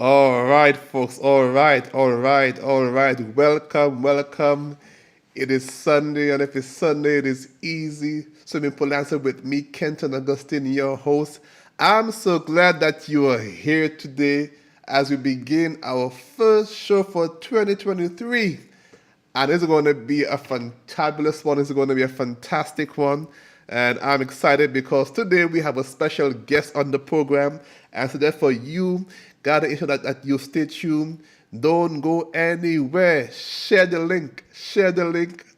All right, folks. All right. Welcome. It is Sunday, and if it's Sunday, it is easy. Swimming pool answer with me, Kenton Augustine, your host. I'm so glad that you are here today as we begin our first show for 2023. And it's going to be a fantabulous one. It's going to be a fantastic one. And I'm excited because today we have a special guest on the program. And so therefore you got to ensure that you stay tuned. Don't go anywhere. Share the link.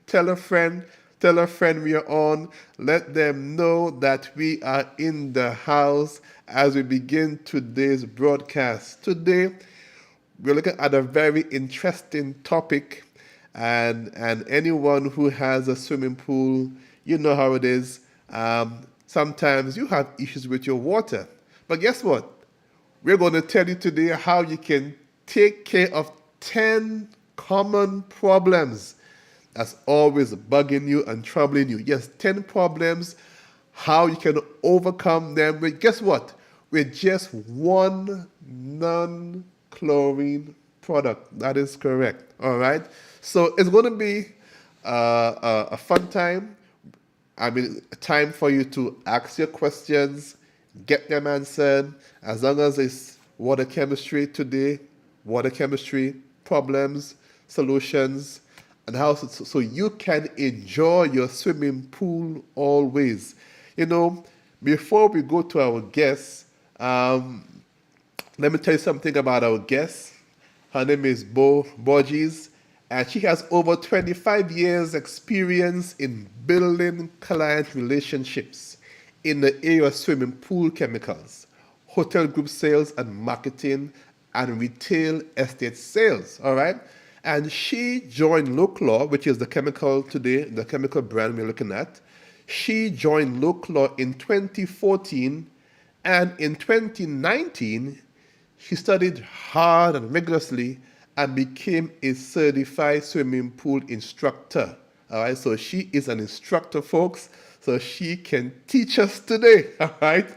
Tell a friend. Tell a friend we are on. Let them know that we are in the house as we begin today's broadcast. Today, we're looking at a very interesting topic, and anyone who has a swimming pool, you know how it is. Sometimes you have issues with your water, but guess what? We're going to tell you today how you can take care of 10 common problems that's always bugging you and troubling you. Yes, 10 problems, how you can overcome them with, guess what? With just one non-chlorine product. That is correct. All right. So it's going to be a fun time. I mean, a time for you to ask your questions, get them answered. As long as it's water chemistry today, water chemistry problems, solutions, and how so you can enjoy your swimming pool always. You know, before we go to our guests, let me tell you something about our guest. Her name is Bordges, and she has over 25 years experience in building client relationships in the area of swimming pool chemicals, hotel group sales and marketing, and retail estate sales. All right. And she joined Lo-Chlor, which is the chemical today, the chemical brand we're looking at. She joined Lo-Chlor in 2014, and in 2019, she studied hard and rigorously and became a certified swimming pool instructor. All right, so she is an instructor, folks, so she can teach us today. All right,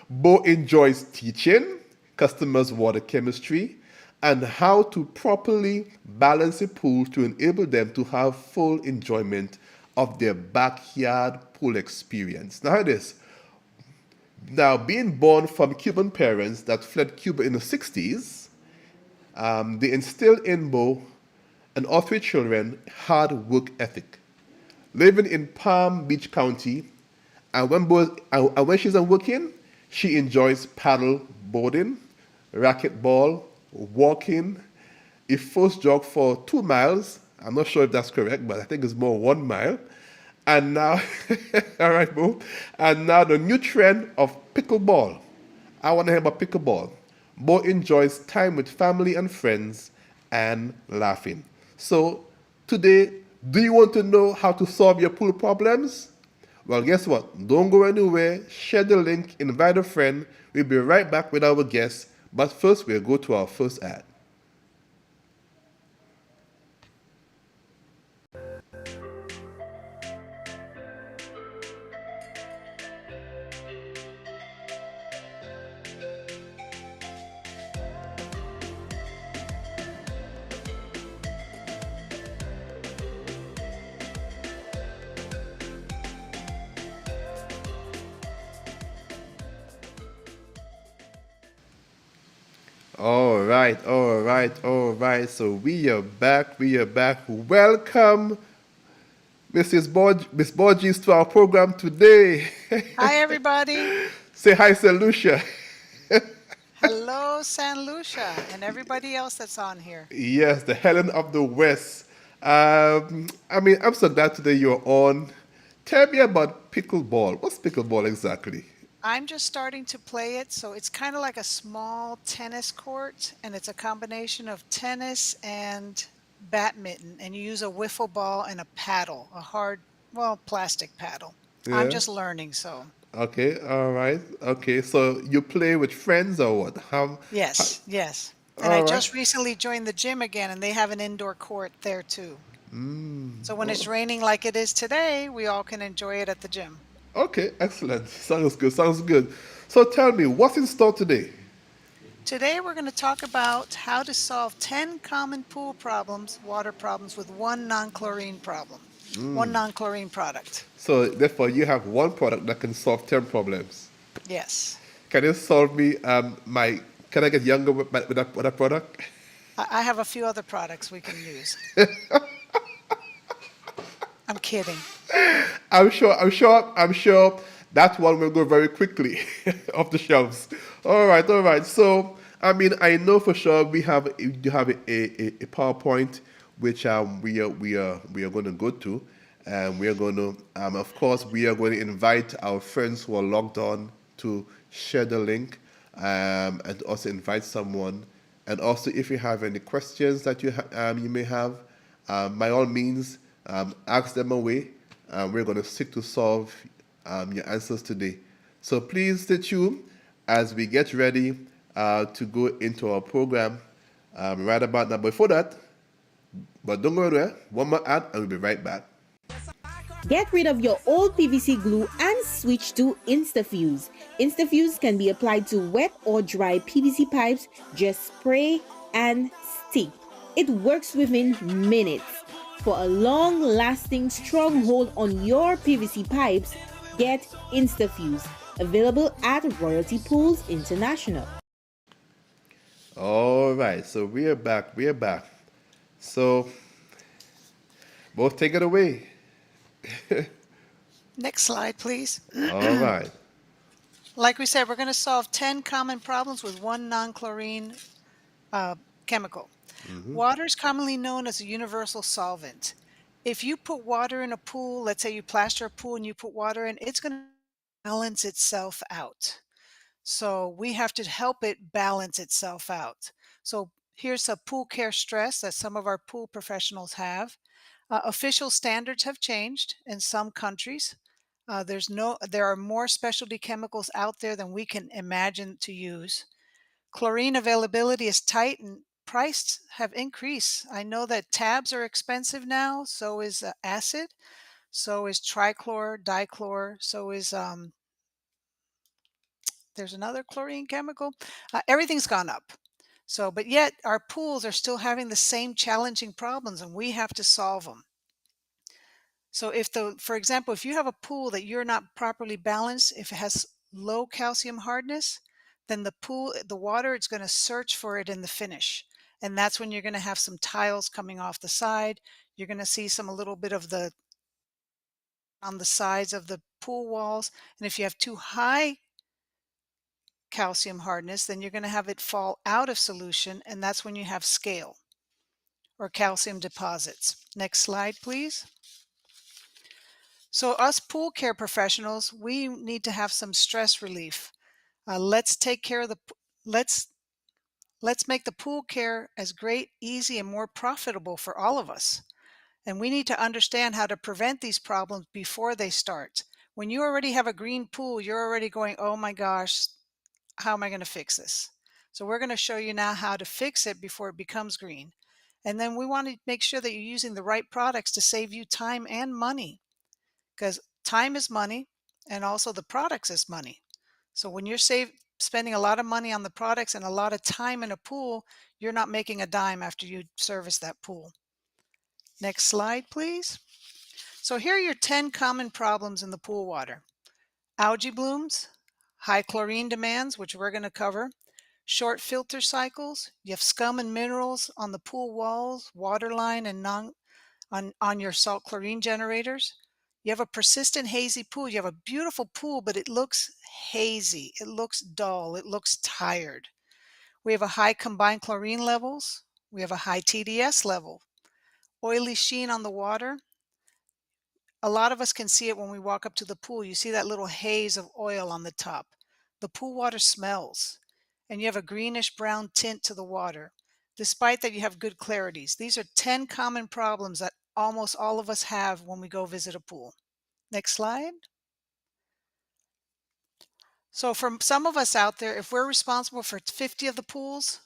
Bo enjoys teaching customers water chemistry and how to properly balance a pool to enable them to have full enjoyment of their backyard pool experience. Now, it is. Now, being born from Cuban parents that fled Cuba in the 60s, they instilled in Bo and all three children hard work ethic. Living in Palm Beach County, and when she's not working, she enjoys paddle boarding, racquetball, walking, a first jog for 2 miles. I'm not sure if that's correct, but I think it's more 1 mile. And now, all right, Bo. And now the new trend of pickleball. I want to hear about pickleball. Bo enjoys time with family and friends and laughing. So today, do you want to know how to solve your pool problems? Well, guess what? Don't go anywhere. Share the link, invite a friend. We'll be right back with our guests. But first, we'll go to our first ad. All right. So we are back. Welcome, Miss Borges, to our program today. Hi, everybody. Say hi, Sir Lucia. Hello, San Lucia, and everybody else that's on here. Yes, the Helen of the West. I'm so glad today you're on. Tell me about pickleball. What's pickleball exactly? I'm just starting to play it, so it's kind of like a small tennis court, and it's a combination of tennis and badminton, and you use a wiffle ball and a paddle, a hard, well, plastic paddle. I'm Yeah. just learning, so Okay. All right. Okay. So you play with friends or what? How yes, yes. And I all right. just recently joined the gym again, and they have an indoor court there too. So when it's raining like it is today, we all can enjoy it at the gym. Okay. Excellent. Sounds good. So tell me, what's in store today? Today we're going to talk about how to solve 10 common pool problems, water problems, with one non-chlorine problem, one non-chlorine product. So therefore, you have one product that can solve 10 problems. Yes. Can you solve me my? Can I get younger with that product? I have a few other products we can use. I'm kidding. I'm sure that one will go very quickly off the shelves. All right, all right. So, I mean, I know for sure we do have a PowerPoint which we are going to go to, and we are going to of course we are going to invite our friends who are logged on to share the link, and also invite someone. And also, if you have any questions that you may have, by all means, ask them away. We're going to seek to solve your answers today. So please stay tuned as we get ready to go into our program right about now. Before that, but don't go anywhere, one more ad and we'll be right back. Get rid of your old PVC glue and switch to InstaFuse. InstaFuse can be applied to wet or dry PVC pipes. Just spray and stick. It works within minutes. For a long-lasting stronghold on your PVC pipes, get InstaFuse. Available at Royalty Pools International. All right, so we are back. We are back. So, both take it away. Next slide, please. All right. Like we said, we're going to solve 10 common problems with one non-chlorine chemical. Water is commonly known as a universal solvent. If you put water in a pool, let's say you plaster a pool and you put water in, it's going to balance itself out. So we have to help it balance itself out. So here's a pool care stress that some of our pool professionals have. Official standards have changed in some countries. There are more specialty chemicals out there than we can imagine to use. Chlorine availability is tight and prices have increased. I know that tabs are expensive now, so is acid, so is trichlor, dichlor, so is there's another chlorine chemical. Everything's gone up. So, but yet our pools are still having the same challenging problems and we have to solve them. So for example, if you have a pool that you're not properly balanced, if it has low calcium hardness, then the water, it's going to search for it in the finish. And that's when you're going to have some tiles coming off the side. You're going to see a little bit of on the sides of the pool walls. And if you have too high calcium hardness, then you're going to have it fall out of solution. And that's when you have scale or calcium deposits. Next slide, please. So us pool care professionals, we need to have some stress relief. Let's take care of let's make the pool care as great, easy, and more profitable for all of us. And we need to understand how to prevent these problems before they start. When you already have a green pool, you're already going, oh my gosh, how am I going to fix this? So we're going to show you now how to fix it before it becomes green. And then we want to make sure that you're using the right products to save you time and money, because time is money and also the products is money. So when you're spending a lot of money on the products and a lot of time in a pool, you're not making a dime after you service that pool. Next slide, please. So here are your 10 common problems in the pool water. Algae blooms, high chlorine demands, which we're going to cover, short filter cycles, you have scum and minerals on the pool walls, water line, and on your salt chlorine generators. You have a persistent hazy pool. You have a beautiful pool, but it looks hazy. It looks dull. It looks tired. We have a high combined chlorine levels. We have a high TDS level. Oily sheen on the water. A lot of us can see it when we walk up to the pool. You see that little haze of oil on the top. The pool water smells, and you have a greenish brown tint to the water, despite that you have good clarities. These are 10 common problems that almost all of us have when we go visit a pool. Next slide. So for some of us out there, if we're responsible for 50 of the pools,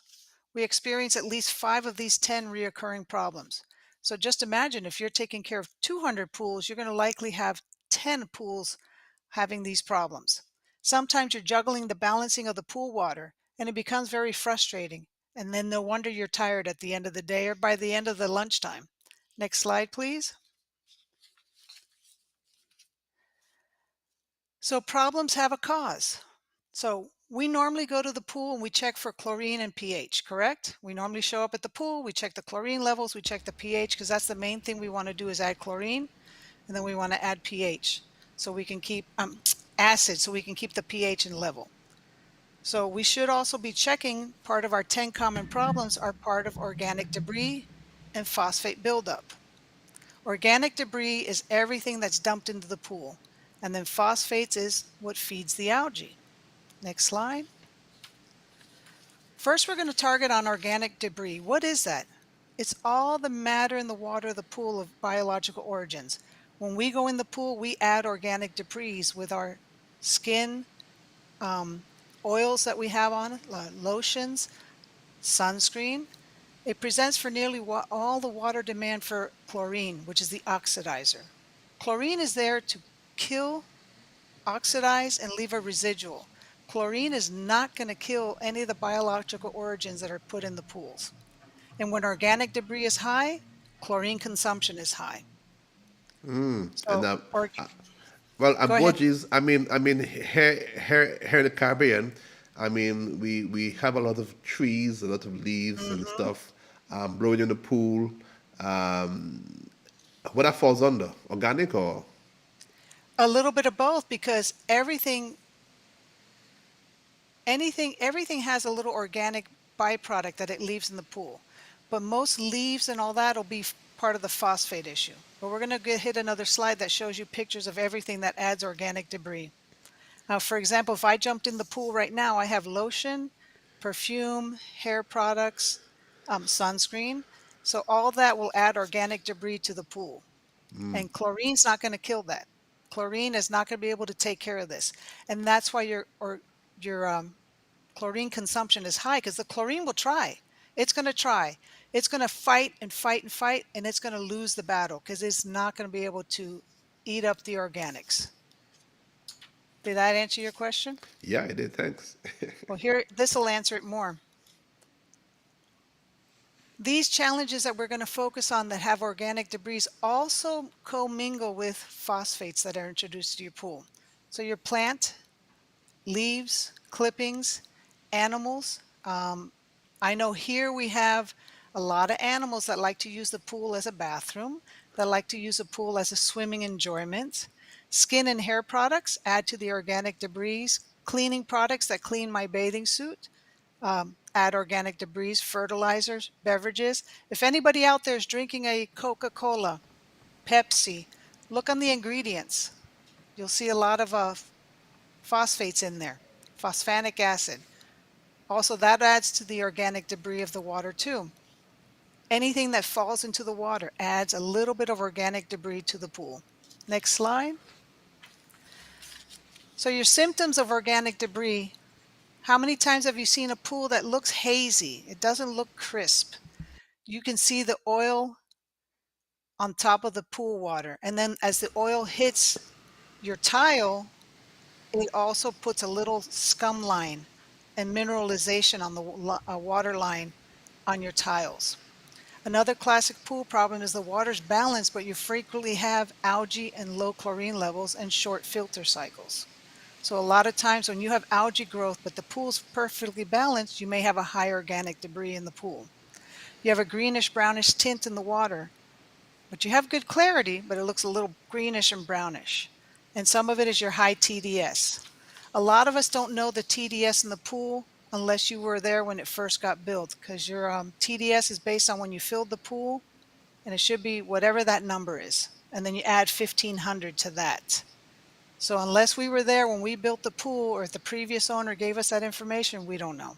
we experience at least 5 of these 10 reoccurring problems. So just imagine if you're taking care of 200 pools, you're going to likely have 10 pools having these problems. Sometimes you're juggling the balancing of the pool water, and it becomes very frustrating. And then no wonder you're tired at the end of the day or by the end of the lunchtime. Next slide, please. So problems have a cause. So we normally go to the pool and we check for chlorine and pH, correct? We normally show up at the pool, we check the chlorine levels, we check the pH, because that's the main thing we want to do is add chlorine, and then we want to add pH so we can keep acid, so we can keep the pH in level. So we should also be checking part of our 10 common problems are part of organic debris and phosphate buildup. Organic debris is everything that's dumped into the pool, and then phosphates is what feeds the algae. Next slide. First, we're going to target on organic debris. What is that? It's all the matter in the water of the pool of biological origins. When we go in the pool, we add organic debris with our skin, oils that we have on it, lotions, sunscreen. It presents for nearly all the water demand for chlorine, which is the oxidizer. Chlorine is there to kill, oxidize, and leave a residual. Chlorine is not going to kill any of the biological origins that are put in the pools. And when organic debris is high, chlorine consumption is high. And So, well, go ahead. Borges, here in the Caribbean, we have a lot of trees, a lot of leaves and stuff blowing in the pool. What that falls under, organic or? A little bit of both, because everything has a little organic byproduct that it leaves in the pool. But most leaves and all that will be part of the phosphate issue. But we're going to hit another slide that shows you pictures of everything that adds organic debris. Now, for example, if I jumped in the pool right now, I have lotion, perfume, hair products, sunscreen. So all that will add organic debris to the pool. And chlorine's not going to kill that. Chlorine is not going to be able to take care of this. And that's why your chlorine consumption is high, because the chlorine will try. It's going to try. It's going to fight and fight and fight, and it's going to lose the battle because it's not going to be able to eat up the organics. Did that answer your question? Yeah, it did. Thanks. Well, here, this will answer it more. These challenges that we're going to focus on that have organic debris also commingle with phosphates that are introduced to your pool. So your plant, leaves, clippings, animals. I know here we have a lot of animals that like to use the pool as a bathroom, that like to use the pool as a swimming enjoyment. Skin and hair products add to the organic debris. Cleaning products that clean my bathing suit add organic debris. Fertilizers, beverages. If anybody out there is drinking a Coca-Cola, Pepsi, look on the ingredients. You'll see a lot of phosphates in there, phosphanic acid. Also, that adds to the organic debris of the water too. Anything that falls into the water adds a little bit of organic debris to the pool. Next slide. So your symptoms of organic debris. How many times have you seen a pool that looks hazy? It doesn't look crisp. You can see the oil on top of the pool water. And then as the oil hits your tile, it also puts a little scum line and mineralization on the water line on your tiles. Another classic pool problem is the water's balanced, but you frequently have algae and low chlorine levels and short filter cycles. So a lot of times when you have algae growth, but the pool's perfectly balanced, you may have a high organic debris in the pool. You have a greenish brownish tint in the water, but you have good clarity, but it looks a little greenish and brownish. And some of it is your high TDS. A lot of us don't know the TDS in the pool unless you were there when it first got built, because your TDS is based on when you filled the pool, and it should be whatever that number is. And then you add 1,500 to that. So unless we were there when we built the pool, or if the previous owner gave us that information, we don't know.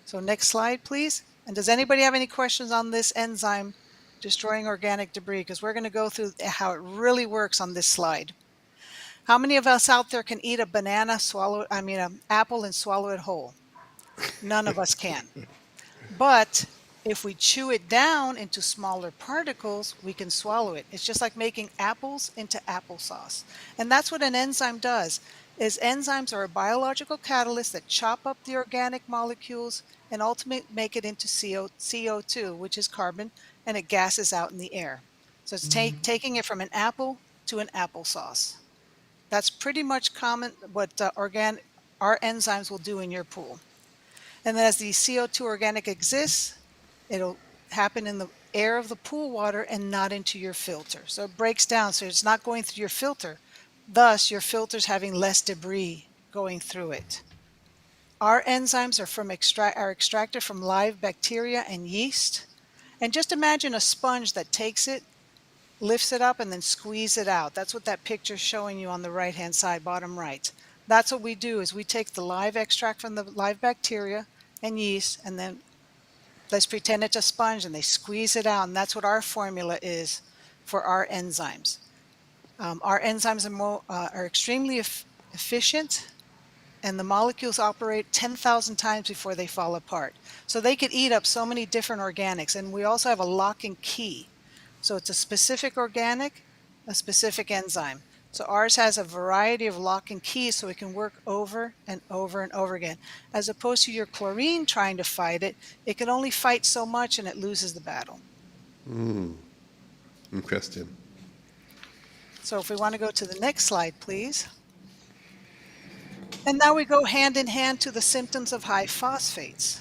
So next slide, please. And does anybody have any questions on this enzyme destroying organic debris? Because we're going to go through how it really works on this slide. How many of us out there can eat a banana, an apple and swallow it whole? None of us can. But if we chew it down into smaller particles, we can swallow it. It's just like making apples into applesauce. And that's what an enzyme does. is enzymes are a biological catalyst that chop up the organic molecules and ultimately make it into CO2, which is carbon, and it gases out in the air. So it's taking it from an apple to an applesauce. That's pretty much common what our enzymes will do in your pool. And then as the CO2 organic exists, it'll happen in the air of the pool water and not into your filter. So it breaks down, so it's not going through your filter. Thus, your filter's having less debris going through it. Our enzymes are extracted from live bacteria and yeast. And just imagine a sponge that takes it, lifts it up, and then squeeze it out. That's what that picture's showing you on the right-hand side, bottom right. That's what we do, is we take the live extract from the live bacteria and yeast, and then let's pretend it's a sponge, and they squeeze it out, and that's what our formula is for our enzymes. Our enzymes are extremely efficient, and the molecules operate 10,000 times before they fall apart. So they could eat up so many different organics, and we also have a lock and key. So it's a specific organic, a specific enzyme. So ours has a variety of lock and keys, so it can work over and over and over again. As opposed to your chlorine trying to fight it, it can only fight so much and it loses the battle. Interesting. So if we want to go to the next slide, please. And now we go hand in hand to the symptoms of high phosphates,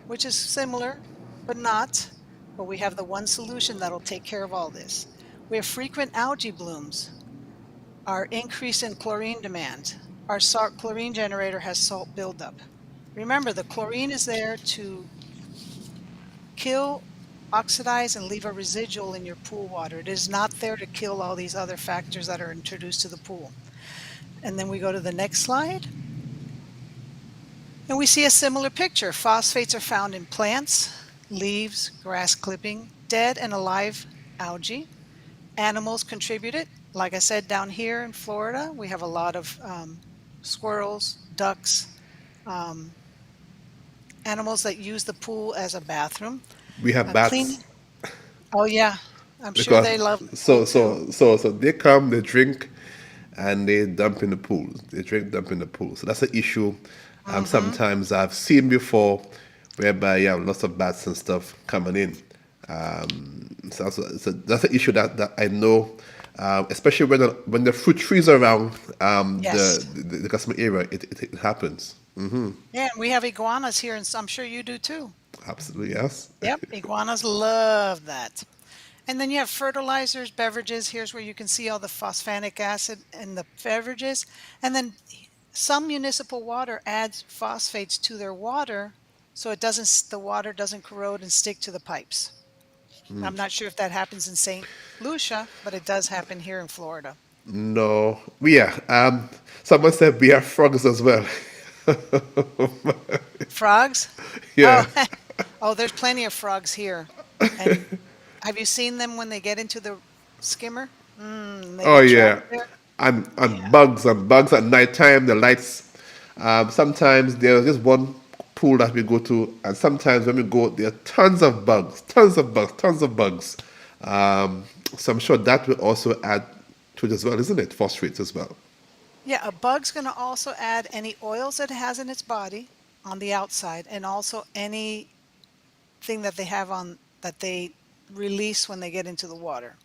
which is similar, but not. But we have the one solution that'll take care of all this. We have frequent algae blooms, our increase in chlorine demand. Our chlorine generator has salt buildup. Remember, the chlorine is there to kill, oxidize, and leave a residual in your pool water. It is not there to kill all these other factors that are introduced to the pool. And then we go to the next slide. And we see a similar picture. Phosphates are found in plants, leaves, grass clipping, dead and alive algae. Animals contribute it. Like I said, down here in Florida, we have a lot of squirrels, ducks, animals that use the pool as a bathroom. We have bats. Oh yeah, I'm sure they love the pool too. So they come, they drink, and they dump in the pool. They drink, dump in the pool. So that's an issue. Sometimes I've seen before, whereby you have lots of bats and stuff coming in. So that's an issue that I know, especially when the fruit trees are around Yes. the customer area, it happens. Yeah, and we have iguanas here, and I'm sure you do too. Absolutely, yes. Yep, iguanas love that. And then you have fertilizers, beverages. Here's where you can see all the phosphanic acid in the beverages. And then some municipal water adds phosphates to their water, so the water doesn't corrode and stick to the pipes. I'm not sure if that happens in St. Lucia, but it does happen here in Florida. No, yeah. Someone said we have frogs as well. Frogs? Yeah. Oh, oh, there's plenty of frogs here. And have you seen them when they get into the skimmer? They Oh get yeah, trapped there. and Yeah. bugs at nighttime. The lights. Sometimes there's just one pool that we go to, and sometimes when we go, there are tons of bugs, tons of bugs, tons of bugs. So I'm sure that will also add to it as well, isn't it? Phosphates as well. Yeah, a bug's going to also add any oils that it has in its body on the outside, and also anything that they have on that they release when they get into the water,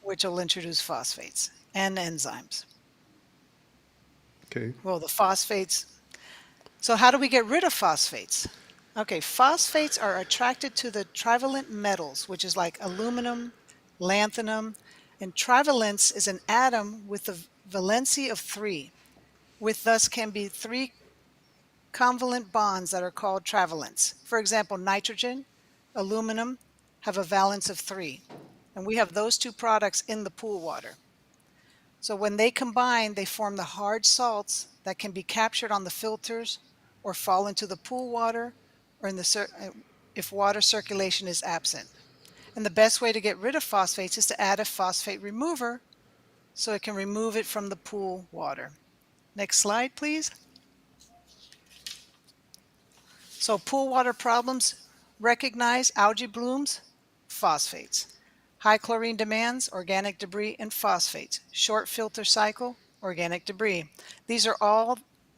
which will introduce phosphates and enzymes. Okay. Well, the phosphates. So how do we get rid of phosphates? Okay, phosphates are attracted to the trivalent metals, which is like aluminum, lanthanum, and trivalence is an atom with a valency of 3, with thus can be 3 covalent bonds that are called trivalents. For example, nitrogen, aluminum have a valence of 3, and we have those two products in the pool water. So when they combine, they form the hard salts that can be captured on the filters or fall into the pool water or if water circulation is absent. And the best way to get rid of phosphates is to add a phosphate remover so it can remove it from the pool water. Next slide, please. So pool water problems: recognize algae blooms, phosphates. High chlorine demands, organic debris, and phosphates. Short filter cycle, organic debris. These are all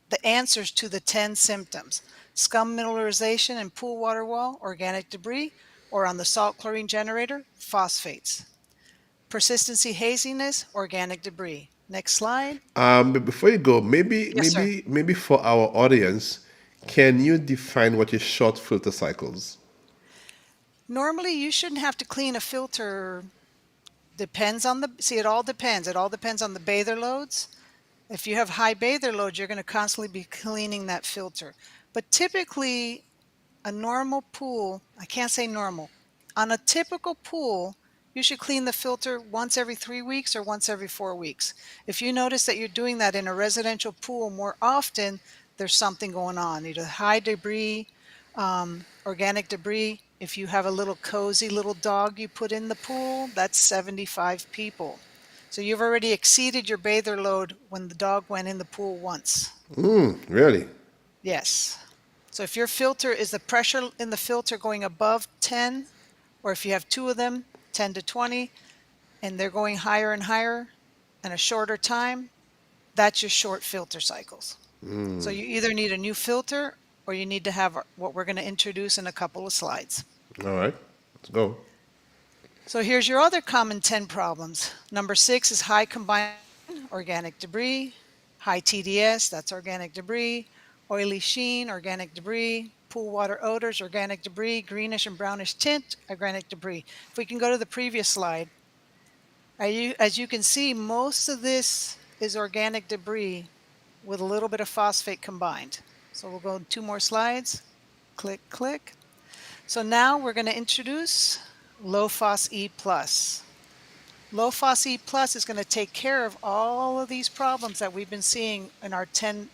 the answers to the 10 symptoms. Scum mineralization in pool water wall, organic debris, or on the salt chlorine generator, phosphates. Persistency haziness, organic debris. Next slide. But before you go, maybe Yes, sir. maybe maybe for our audience, can you define what is short filter cycles? Normally, you shouldn't have to clean a filter. Depends on see, it all depends. It all depends on the bather loads. If you have high bather loads, you're going to constantly be cleaning that filter. But typically, a normal pool, I can't say normal, on a typical pool, you should clean the filter once every 3 weeks or once every 4 weeks. If you notice that you're doing that in a residential pool more often, there's something going on, either high debris, organic debris. If you have a little cozy little dog you put in the pool, that's 75 people. So you've already exceeded your bather load when the dog went in the pool once. Really? Yes. So if your filter is the pressure in the filter going above 10, or if you have two of them, 10 to 20, and they're going higher and higher in a shorter time, that's your short filter cycles. So you either need a new filter or you need to have what we're going to introduce in a couple of slides. All right, let's go. So here's your other common 10 problems. Number 6 is high combined organic debris, high TDS, that's organic debris, oily sheen, organic debris, pool water odors, organic debris, greenish and brownish tint, organic debris. If we can go to the previous slide, as you can see, most of this is organic debris with a little bit of phosphate combined. So we'll go 2 more slides. Click, click. So now we're going to introduce Lo-Phos E+. Lo-Phos E+ is going to take care of all of these problems that we've been seeing in our 10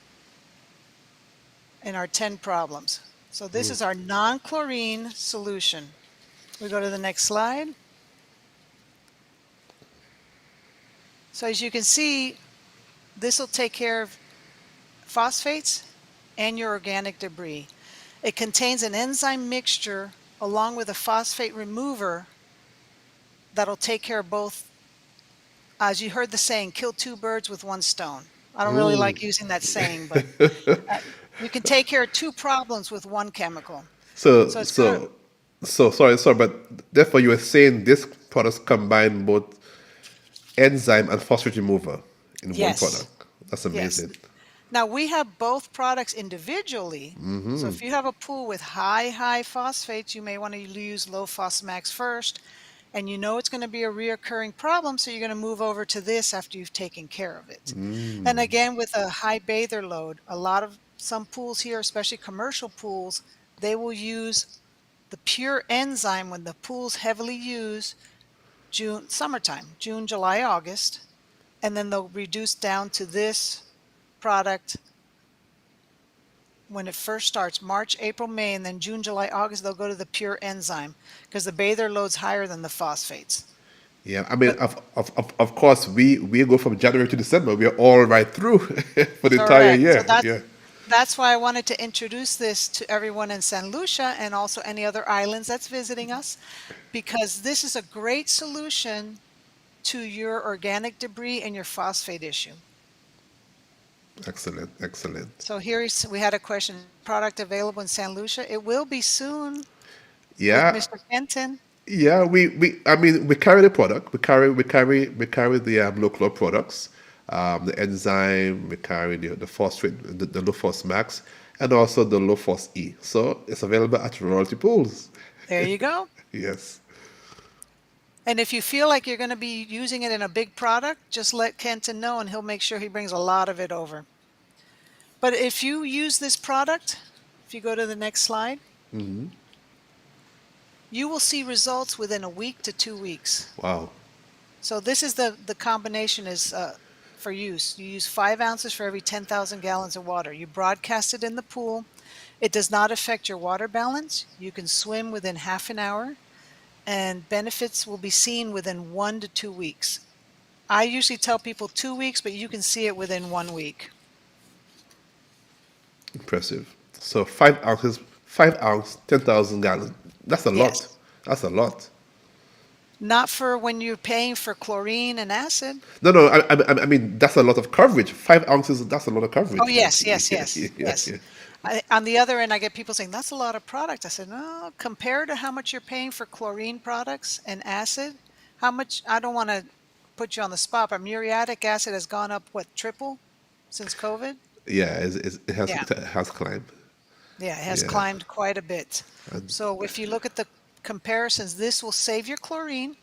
problems. So this is our non-chlorine solution. We go to the next slide. So as you can see, this will take care of phosphates and your organic debris. It contains an enzyme mixture along with a phosphate remover that'll take care of both. As you heard the saying, kill 2 birds with 1 stone. I don't really like using that saying, but you can take care of 2 problems with 1 chemical. So So it's so so sorry, but therefore you were saying this products combine both enzyme and phosphate remover in one Yes. product. That's Yes. amazing. Now we have both products individually. So if you have a pool with high phosphates, you may want to use Lo-Phos Max first, and you know it's going to be a reoccurring problem, so you're going to move over to this after you've taken care of it. And again, with a high bather load, some pools here, especially commercial pools, they will use the pure enzyme when the pool's heavily used summertime, June, July, August, and then they'll reduce down to this product when it first starts, March, April, May, and then June, July, August, they'll go to the pure enzyme because the bather load's higher than the phosphates. Yeah, I mean, of course, we go from January to December. We are all right through for the entire Correct. year. So Yeah, that's why I wanted to introduce this to everyone in San Lucia and also any other islands that's visiting us, because this is a great solution to your organic debris and your phosphate issue. excellent, excellent. So we had a question, product available in San Lucia? It will be soon with Yeah, Mr. Kenton. yeah. I mean, we carry the product. We carry the Lo-Chlor products, the enzyme. We carry the phosphate, the Lo-Phos Max, and also the Lo-Phos E. So it's available at royalty pools. There you go. Yes. And if you feel like you're going to be using it in a big product, just let Kenton know and he'll make sure he brings a lot of it over. But if you use this product, if you go to the next slide, you will see results within a week to 2 weeks. Wow. So this is the combination is for use. You use 5 ounces for every 10,000 gallons of water. You broadcast it in the pool. It does not affect your water balance. You can swim within half an hour, and benefits will be seen within 1 to 2 weeks. I usually tell people 2 weeks, but you can see it within 1 week. Impressive. So 5 ounces, 5 ounce, 10,000 gallons. That's a lot. Yes. That's a lot. Not for when you're paying for chlorine and acid. No, no, I mean, that's a lot of coverage. 5 ounces, that's a lot of Oh, coverage. yes, yes, yes, Yeah, yes. yeah. On the other end, I get people saying, that's a lot of product. I said, no, compared to how much you're paying for chlorine products and acid, how much, I don't want to put you on the spot, but muriatic acid has gone up, what, triple since COVID? Yeah, Yeah, it has climbed. yeah, it has Yeah. climbed quite a bit. And So if you look at the comparisons, this will save your chlorine.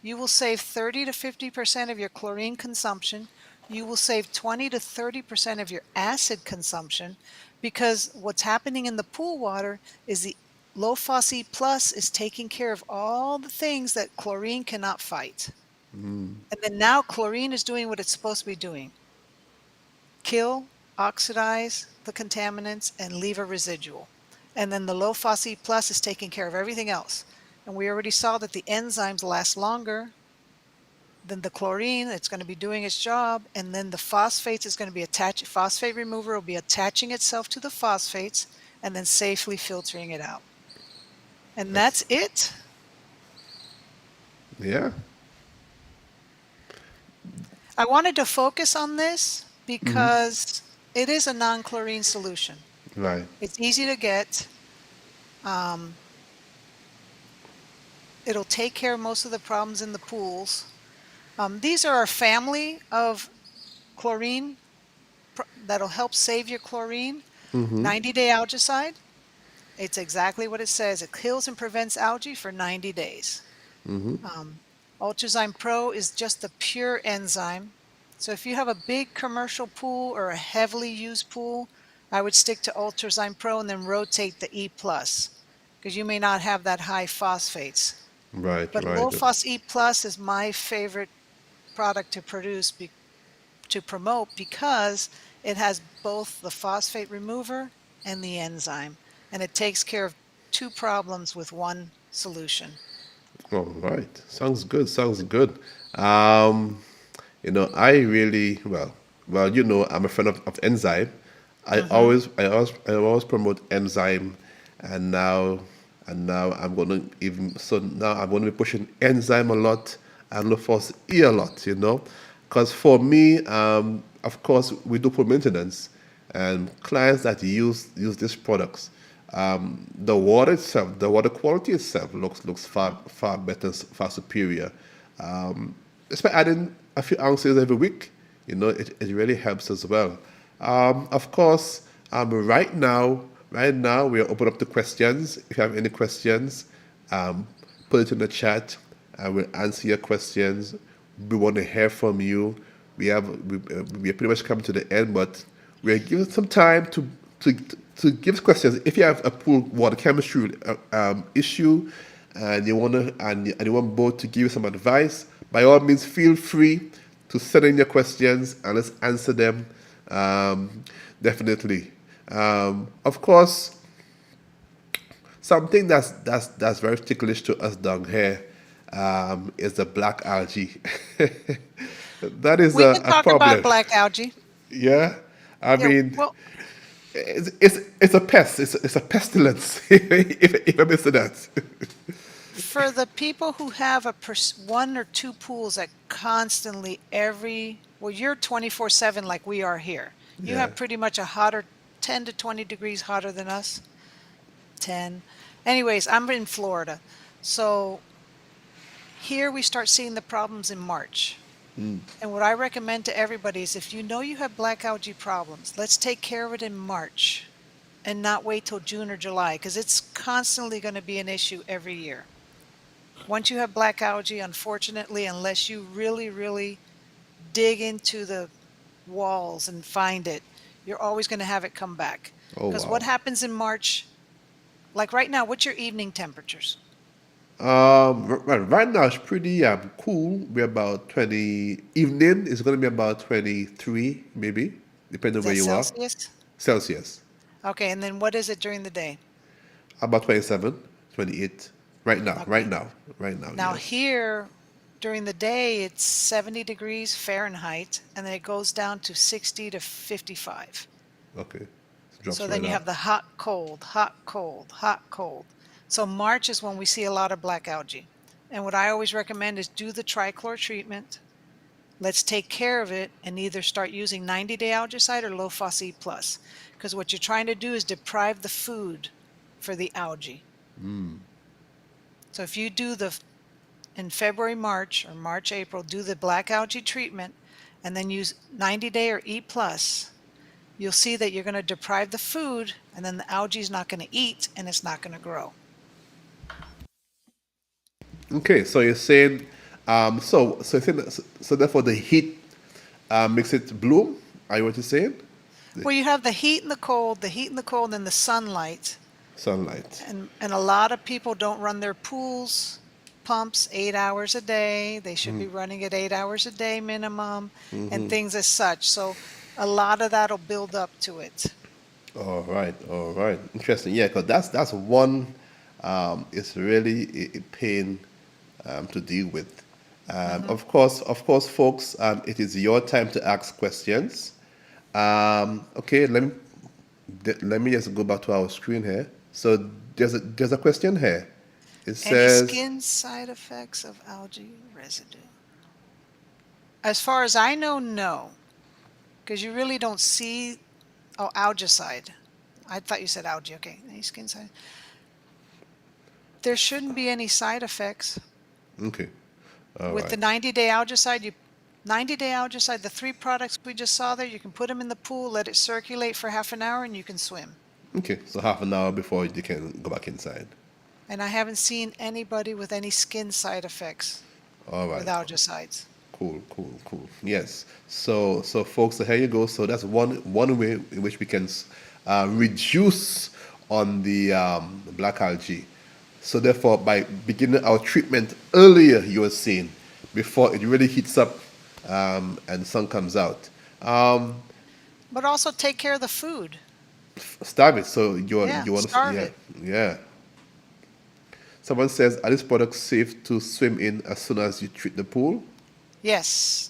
You will save 30 to 50% of your chlorine consumption. You will save 20 to 30% of your acid consumption because what's happening in the pool water is the Lo-Phos E plus is taking care of all the things that chlorine cannot fight. And then now chlorine is doing what it's supposed to be doing: kill, oxidize the contaminants, and leave a residual. And then the Lo-Phos E plus is taking care of everything else. And we already saw that the enzymes last longer then the chlorine, it's going to be doing its job, and then the phosphates is going to be attached. Phosphate remover will be attaching itself to the phosphates and then safely filtering it out. And that's, that's it. yeah. I wanted to focus on this because it is a non-chlorine solution. Right. It's easy to get. Um, it'll take care of most of the problems in the pools. These are a family of chlorine that'll help save your chlorine. 90-day algicide. It's exactly what it says. It kills and prevents algae for 90 days. Ultrazyme Pro is just a pure enzyme. So if you have a big commercial pool or a heavily used pool, I would stick to Ultrazyme Pro and then rotate the E plus because you may not have that high phosphates. Right, But right. Lo-Phos E plus is my favorite product to produce to promote because it has both the phosphate remover and the enzyme, and it takes care of two problems with one solution. All right. Sounds good. Sounds good. Um, I really I'm a friend of enzyme. Hmm. I always promote enzyme, and now I'm gonna even so now I'm gonna be pushing enzyme a lot and look for E a lot. Because for me, of course, we do for maintenance, and clients that use these products, the water itself, the water quality itself looks far better, far superior. Just by adding a few ounces every week, it really helps as well. Of course, right now we are open up to questions. If you have any questions, um, put it in the chat. I will answer your questions. We want to hear from you. We are pretty much coming to the end, but we're giving some time to to give questions. If you have a pool water chemistry issue, and you want both to give you some advice, by all means, feel free to send in your questions and let's answer them. Definitely. Of course, something that's very ticklish to us down here is the black algae. That is We can a talk about problem. black algae. Yeah, I Yeah, mean, well, it's a pest. It's a pestilence. If I may say that. for the people who have one or two pools that constantly well, you're 24/7 like we are here. You Yeah. have pretty much a hotter 10 to 20 degrees hotter than us. 10. Anyways, I'm in Florida. So here we start seeing the problems in March. And what I recommend to everybody is if you know you have black algae problems, let's take care of it in March and not wait till June or July because it's constantly going to be an issue every year. Once you have black algae, unfortunately, unless you really, really dig into the walls and find it, you're always going to have it come back. Oh Because what wow. happens in March, like right now, what's your evening temperatures? Right now it's pretty cool. We're about 20. Evening is going to be about 23, maybe, depending Is on where that you are. Celsius? Celsius. Okay, and then what is it during the day? About 27, 28. Right now, right Okay. now, right now. Now Yes. here during the day it's 70 degrees Fahrenheit and then it goes down to 60 to 55. Okay. It So drops right then you now. have the hot, cold, hot, cold, hot, cold. So March is when we see a lot of black algae. And what I always recommend is do the trichlor treatment. Let's take care of it and either start using 90-day algicide or Lo-Phos E+. Because what you're trying to do is deprive the food for the algae. So if you do in February, March, or March, April, do the black algae treatment and then use 90-day or E+, you'll see that you're going to deprive the food and then the algae is not going to eat and it's not going to grow. Okay, so you're saying, so you're saying so therefore the heat makes it bloom. Are you what you're saying? Well, you have the heat and the cold, and the sunlight. Sunlight. And a lot of people don't run their pumps 8 hours a day. They should be running it 8 hours a day minimum, and things as such. So a lot of that'll build up to it. All right. Interesting. Yeah, because that's one. It's really a pain to deal with. Of course, folks. It is your time to ask questions. Okay, let me just go back to our screen here. So there's a question here. It says, Any skin side effects of algae residue? As far as I know, no. Because you really don't see, algicide. I thought you said algae. Okay, any skin side? There shouldn't be any side effects. okay, all With right. the 90-day algicide, 90-day algicide, the 3 products we just saw there, you can put them in the pool, let it circulate for half an hour, and you can swim. Okay, so half an hour before you can go back inside. And I haven't seen anybody with any skin side effects All right. with algicides. Cool. Yes. So folks, so here you go. So that's one way in which we can reduce on the black algae. So therefore, by beginning our treatment earlier, you were saying, before it really heats up and the sun comes out. But also take care of the food. Starve it. So you want to starve it. Yeah. Someone says, are these products safe to swim in as soon as you treat the pool? Yes.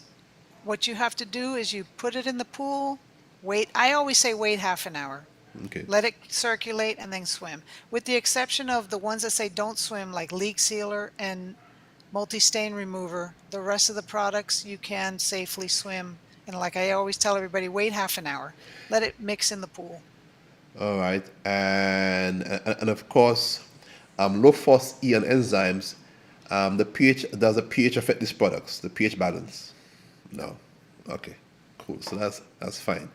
What you have to do is you put it in the pool, wait. I always say wait half an hour. Okay. Let it circulate and then swim. With the exception of the ones that say don't swim, like leak sealer and multi-stain remover, the rest of the products you can safely swim. And like I always tell everybody, wait half an hour. Let it mix in the pool. All right, and of course, Lo-Phos E and enzymes. Does the pH affect these products? The pH balance? No. Okay, cool. So that's fine.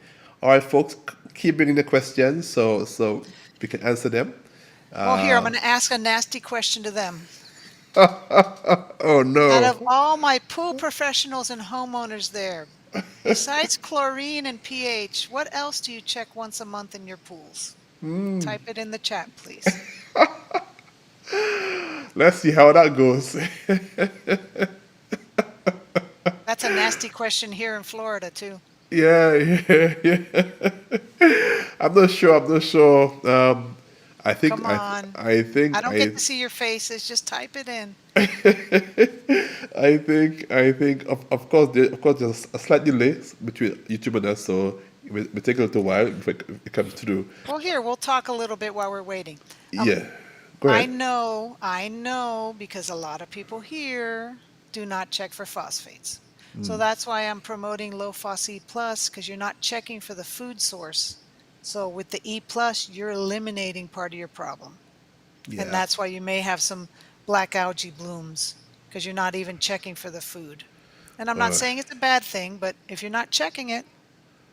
All right, folks, keep bringing the questions so we can answer them. Well, here, I'm going to ask a nasty question to them. Oh Out of no. all my pool professionals and homeowners there, besides chlorine and pH, what else do you check once a month in your pools? Type it in the chat, please. Let's see how that goes. That's a nasty question here in Florida, too. Yeah. I'm not sure. I think Come on. I think I don't get to see your faces. Just type it in. I think of course there's a slight delay between YouTube and us, so it will take a little while before it comes through. Well, here, we'll talk a little bit while we're waiting. Yeah, go I ahead. know, because a lot of people here do not check for phosphates. So that's why I'm promoting Lo-Phos E+, because you're not checking for the food source. So with the E+, you're eliminating part of your problem. Yeah, And that's why you may have some black algae blooms, because you're not even checking for the food. And I'm not saying it's a bad thing, but if you're not checking it,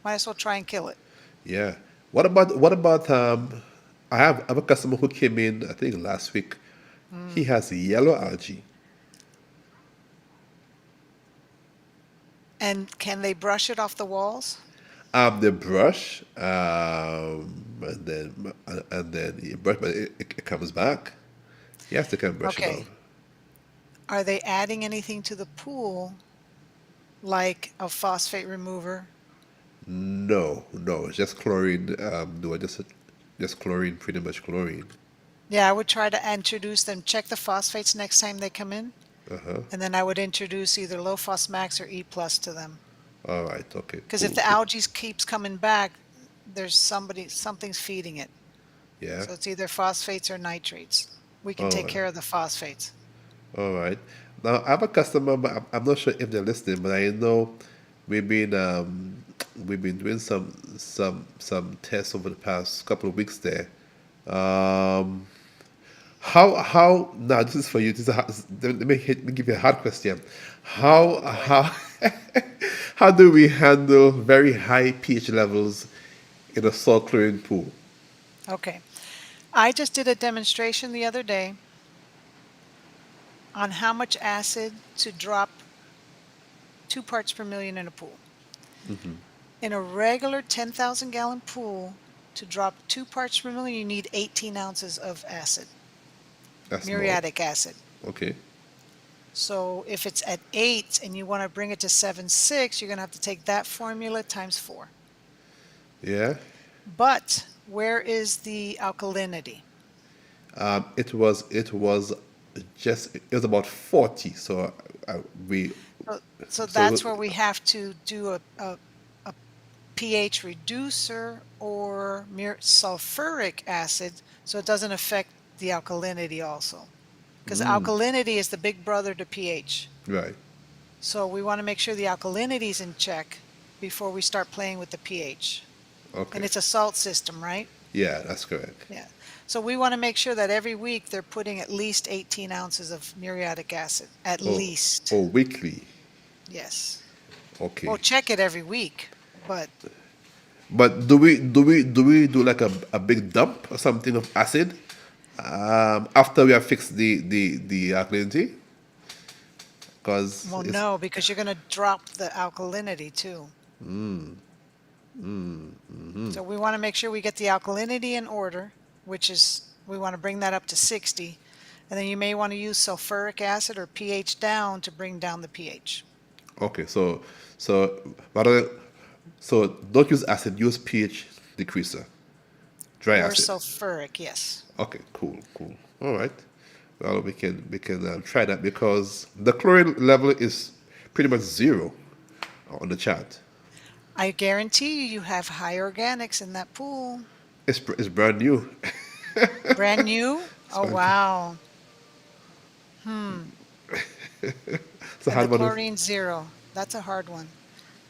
might as well try and kill it. yeah. What about I have a customer who came in I think last week. He has yellow algae. And can they brush it off the walls? The brush, and then you brush, but it comes back. You have to kind of brush it Okay. off. Are they adding anything to the pool, like a phosphate remover? No, it's just chlorine. No, just chlorine, pretty much chlorine. Yeah, I would try to introduce them, check the phosphates next time they come in, Uh-huh. and then I would introduce either Lo-Phos Max or E+ to them. All right, okay, Because cool, if the cool. algae keeps coming back, there's something's feeding it. Yeah. So it's either phosphates or nitrates. We can All take right. care of the phosphates. All right. Now I have a customer, but I'm not sure if they're listening. But I know we've been um, we've been doing some tests over the past couple of weeks there. Um, how now? This is for you. This is let me give you a hard question. Oh How boy. how how do we handle very high pH levels in a salt chlorine pool? Okay. I just did a demonstration the other day on how much acid to drop 2 parts per million in a pool. In a regular 10,000 gallon pool, to drop 2 parts per million, you need 18 ounces of acid, That's more. muriatic acid. Okay. So if it's at 8 and you want to bring it to 7.6, you're going to have to take that formula times 4. Yeah. But where is the alkalinity? It was just it was about 40. So we So so that's where we have to do a pH reducer or sulfuric acid so it doesn't affect the alkalinity also. Because alkalinity is the big brother to pH. right. So we want to make sure the alkalinity is in check before we start playing with the pH. And Okay. it's a salt system, right? Yeah, that's correct. Yeah. So we want to make sure that every week they're putting at least 18 ounces of muriatic acid. At Oh, least. oh, weekly. Yes. Well, Okay. check it every week. But But do we do like a big dump or something of acid after we have fixed the alkalinity? Because well, it's no, because you're going to drop the alkalinity too. So we want to make sure we get the alkalinity in order, which is we want to bring that up to 60. And then you may want to use sulfuric acid or pH down to bring down the pH. okay. So rather so don't use acid. Use pH decreaser, dry Or acid. sulfuric, yes. Okay, cool. All right. Well, we can try that because the chlorine level is pretty much zero on the chart. I guarantee you have high organics in that pool. It's brand new. Brand new? It's Oh, brand new. wow. Hmm. It's a And the hard one. chlorine zero. That's a hard one.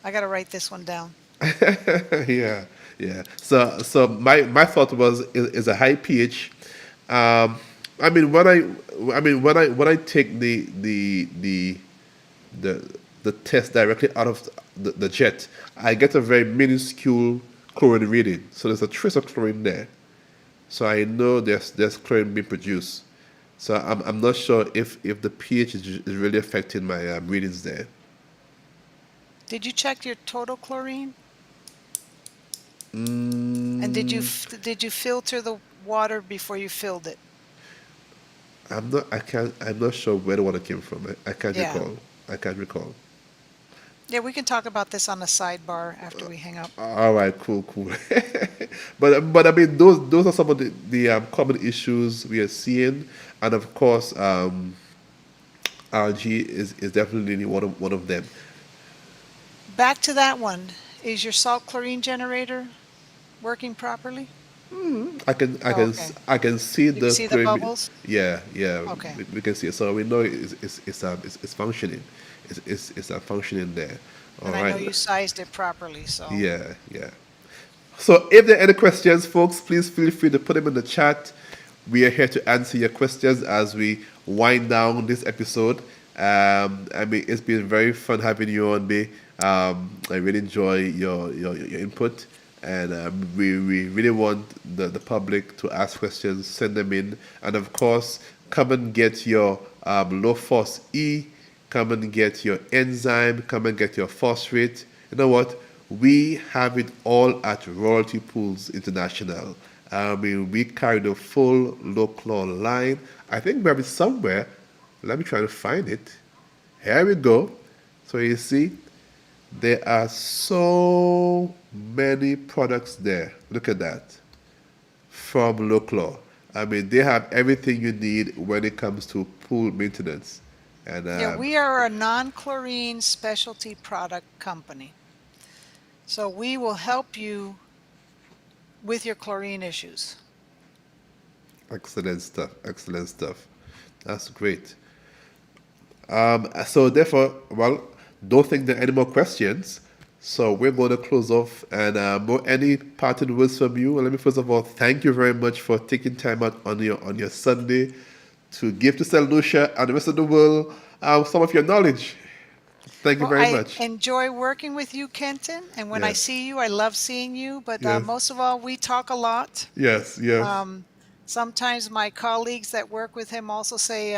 I got to write this one down. Yeah, yeah. So my thought was is a high pH. Um, I mean when I take the test directly out of the jet, I get a very minuscule chlorine reading. So there's a trace of chlorine there. So I know there's chlorine being produced. So I'm not sure if the pH is really affecting my readings there. Did you check your total chlorine? And Mm, did you filter the water before you filled it? I'm not sure where the water came from. I can't Yeah. recall. I can't recall. Yeah, we can talk about this on the sidebar after we hang up. All right, cool. But I mean those are some of the common issues we are seeing, and of course algae is definitely one of them. Back to that one. Is your salt chlorine generator working properly? Oh, okay. I can see You can the see the chlorine. bubbles? Yeah, Okay. we can see it. So we know it's functioning. It's functioning there. All And I know right. you sized it properly, so. Yeah. So if there are any questions, folks, please feel free to put them in the chat. We are here to answer your questions as we wind down this episode. I mean, it's been very fun having you on, me. I really enjoy your input, and we really want the public to ask questions, send them in, and of course, come and get your Lo-Phos E, come and get your enzyme, come and get your phosphate. You know what? We have it all at Royalty Pools International. I mean, we carry the full Lo-Chlor line. I think we have it somewhere. Let me try to find it. Here we go. So you see, there are so many products there. Look at that. From Lo-Chlor. I mean, they have everything you need when it comes to pool maintenance. And Yeah, we are a non-chlorine specialty product company. So we will help you with your chlorine issues. excellent stuff. Excellent stuff. That's great. So therefore, well, don't think there are any more questions. So we're going to close off. And any parting words from you? Well, let me first of all thank you very much for taking time out on your Sunday to give to St. Lucia and the rest of the world some of your knowledge. Thank you Well, very I much. enjoy working with you, Kenton, and when I Yes, see you, I love seeing you, but yes, most of all, we talk a lot. yes, yes. Um, Sometimes my colleagues that work with him also say,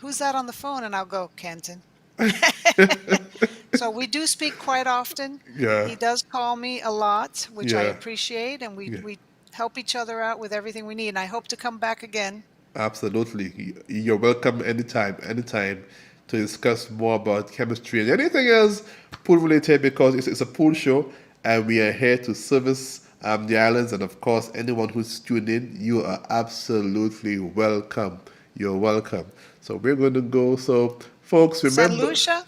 "Who's that on the phone?" And I'll go, "Kenton." So we do speak quite often. Yeah, He does call me a lot, which I yeah, appreciate, and we yeah. we help each other out with everything we need. And I hope to come back again. Absolutely. You're welcome anytime, anytime to discuss more about chemistry and anything else pool related because it's a pool show and we are here to service the islands. And of course, anyone who's tuned in, you are absolutely welcome. You're welcome. So we're going to go. So, folks, San remember, Lucia,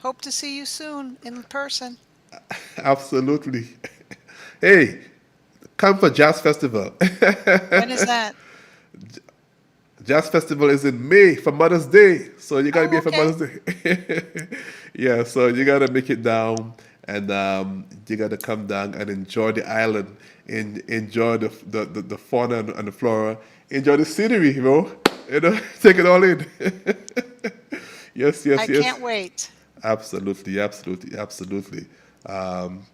hope to see you soon in person. absolutely. Hey, come for Jazz Festival. When is that? Jazz Festival is in May for Mother's Day, so you gotta be Oh, here for okay. Mother's Day. Yeah, so you gotta make it down, and you gotta come down and enjoy the island, enjoy the fauna and the flora, enjoy the scenery, take it all in. Yes, I yes, yes. can't wait. Absolutely, absolutely, absolutely. Um,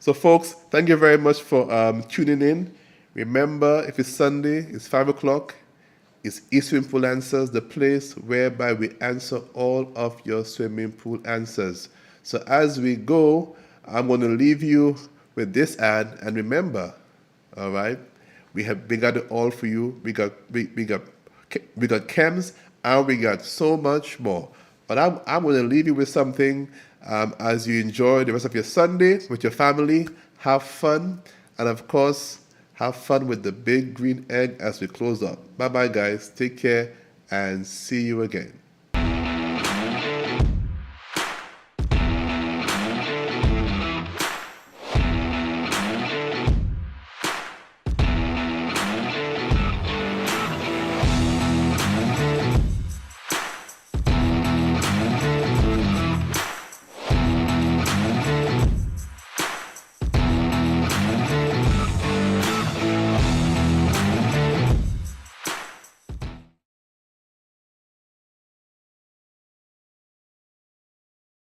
so, folks, thank you very much for tuning in. Remember, if it's Sunday, it's 5 o'clock. It's eSwimming Pool Answers, the place whereby we answer all of your swimming pool answers. So, as we go, I'm going to leave you with this ad. And remember, all right, we got it all for you. We got chems, and we got so much more. But I'm going to leave you with something as you enjoy the rest of your Sunday with your family. Have fun, and of course, have fun with the big green egg as we close up. Bye bye, guys. Take care and see you again.